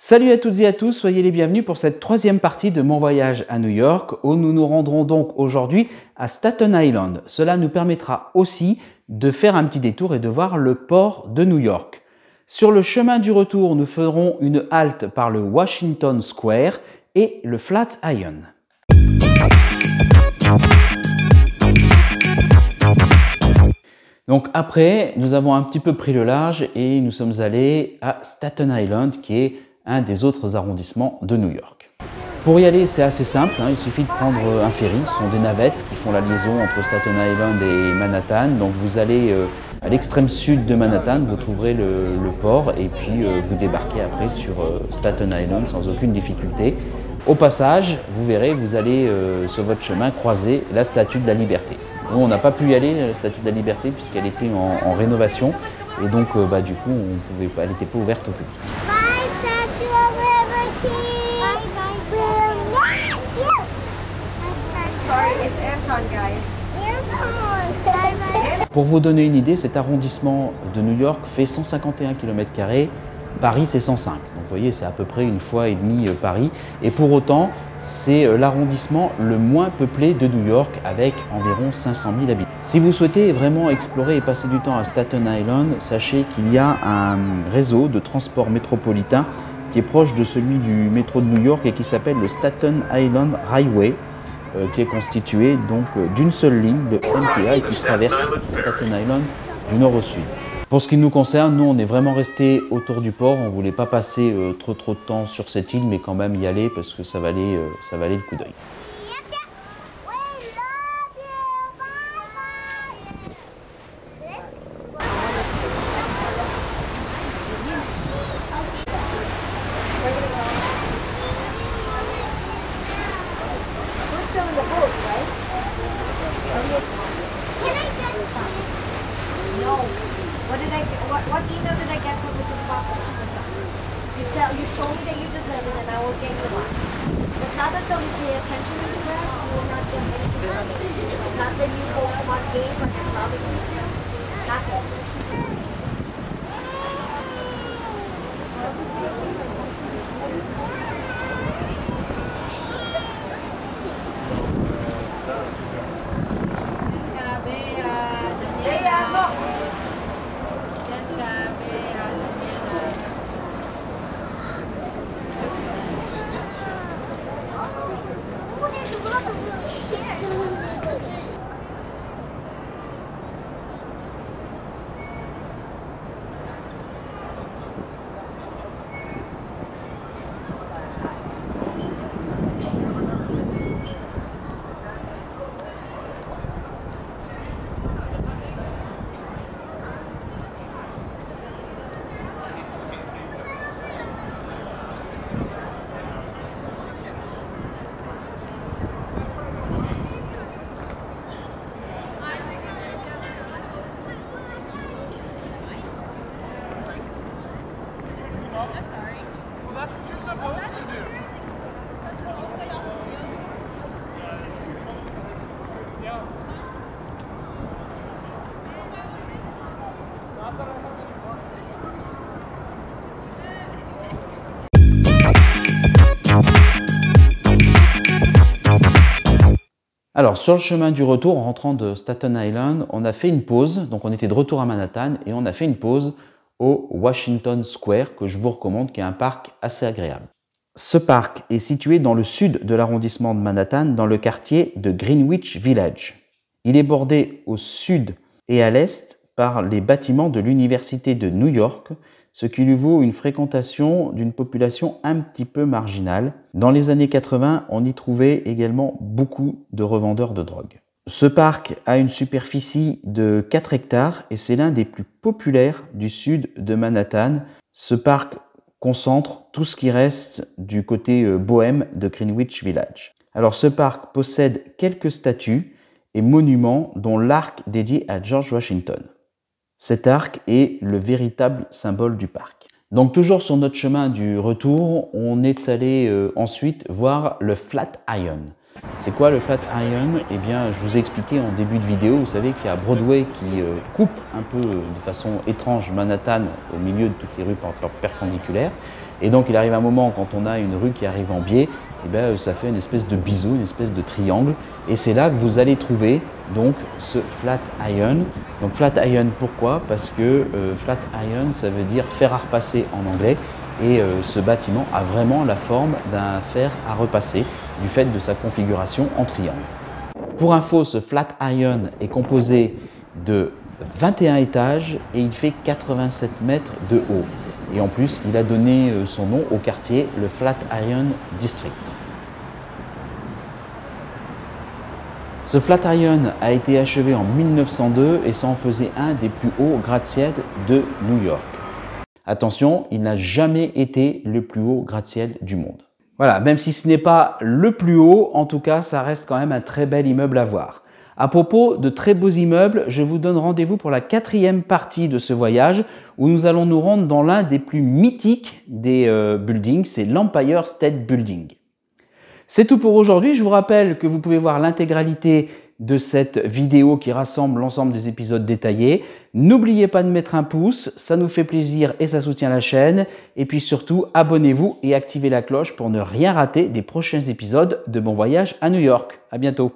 Salut à toutes et à tous, soyez les bienvenus pour cette troisième partie de mon voyage à New York où nous nous rendrons donc aujourd'hui à Staten Island. Cela nous permettra aussi de faire un petit détour et de voir le port de New York. Sur le chemin du retour, nous ferons une halte par le Washington Square et le Flatiron. Donc après, nous avons un petit peu pris le large et nous sommes allés à Staten Island qui est un des autres arrondissements de New York. Pour y aller, c'est assez simple, il suffit de prendre un ferry, ce sont des navettes qui font la liaison entre Staten Island et Manhattan. Donc vous allez à l'extrême sud de Manhattan, vous trouverez le port et puis vous débarquez après sur Staten Island sans aucune difficulté. Au passage, vous verrez, vous allez sur votre chemin croiser la Statue de la Liberté. Nous, on n'a pas pu y aller, la Statue de la Liberté, puisqu'elle était en rénovation et donc du coup, elle n'était pas ouverte au public. Pour vous donner une idée, cet arrondissement de New York fait 151 km², Paris c'est 105. Donc vous voyez, c'est à peu près une fois et demie Paris. Et pour autant, c'est l'arrondissement le moins peuplé de New York avec environ 500 000 habitants. Si vous souhaitez vraiment explorer et passer du temps à Staten Island, sachez qu'il y a un réseau de transport métropolitain qui est proche de celui du métro de New York et qui s'appelle le Staten Island Highway, qui est constitué donc d'une seule ligne, le MTA, et qui traverse Staten Island du nord au sud. Pour ce qui nous concerne, nous on est vraiment resté autour du port, on ne voulait pas passer trop de temps sur cette île, mais quand même y aller parce que ça valait le coup d'œil. What email did I get from Mrs. Papa? You show me that you deserve it and I will get you one. But not until you pay attention to the class, you will not get anything from it. Not that you go to one game, but you promise me to. Nothing. Alors sur le chemin du retour, en rentrant de Staten Island, on a fait une pause, donc on était de retour à Manhattan et on a fait une pause au Washington Square que je vous recommande, qui est un parc assez agréable. Ce parc est situé dans le sud de l'arrondissement de Manhattan, dans le quartier de Greenwich Village. Il est bordé au sud et à l'est par les bâtiments de l'Université de New York, ce qui lui vaut une fréquentation d'une population un petit peu marginale. Dans les années 80, on y trouvait également beaucoup de revendeurs de drogue. Ce parc a une superficie de 4 hectares et c'est l'un des plus populaires du sud de Manhattan. Ce parc concentre tout ce qui reste du côté bohème de Greenwich Village. Alors ce parc possède quelques statues et monuments dont l'arc dédié à George Washington. Cet arc est le véritable symbole du parc. Donc toujours sur notre chemin du retour, on est allé ensuite voir le Flatiron. C'est quoi le Flatiron? Eh bien, je vous ai expliqué en début de vidéo, vous savez qu'il y a Broadway qui coupe un peu de façon étrange Manhattan au milieu de toutes les rues perpendiculaires. Et donc il arrive un moment quand on a une rue qui arrive en biais, et bien, ça fait une espèce de biseau, une espèce de triangle. Et c'est là que vous allez trouver donc ce Flatiron. Donc Flatiron, pourquoi? Parce que Flatiron, ça veut dire fer à repasser en anglais. Et ce bâtiment a vraiment la forme d'un fer à repasser du fait de sa configuration en triangle. Pour info, ce Flatiron est composé de 21 étages et il fait 87 mètres de haut. Et en plus, il a donné son nom au quartier, le Flatiron District. Ce Flatiron a été achevé en 1902 et ça en faisait un des plus hauts gratte-ciel de New York. Attention, il n'a jamais été le plus haut gratte-ciel du monde. Voilà, même si ce n'est pas le plus haut, en tout cas, ça reste quand même un très bel immeuble à voir. À propos de très beaux immeubles, je vous donne rendez-vous pour la 4e partie de ce voyage où nous allons nous rendre dans l'un des plus mythiques des buildings, c'est l'Empire State Building. C'est tout pour aujourd'hui. Je vous rappelle que vous pouvez voir l'intégralité de cette vidéo qui rassemble l'ensemble des épisodes détaillés. N'oubliez pas de mettre un pouce, ça nous fait plaisir et ça soutient la chaîne. Et puis surtout, abonnez-vous et activez la cloche pour ne rien rater des prochains épisodes de Bon Voyage à New York. À bientôt.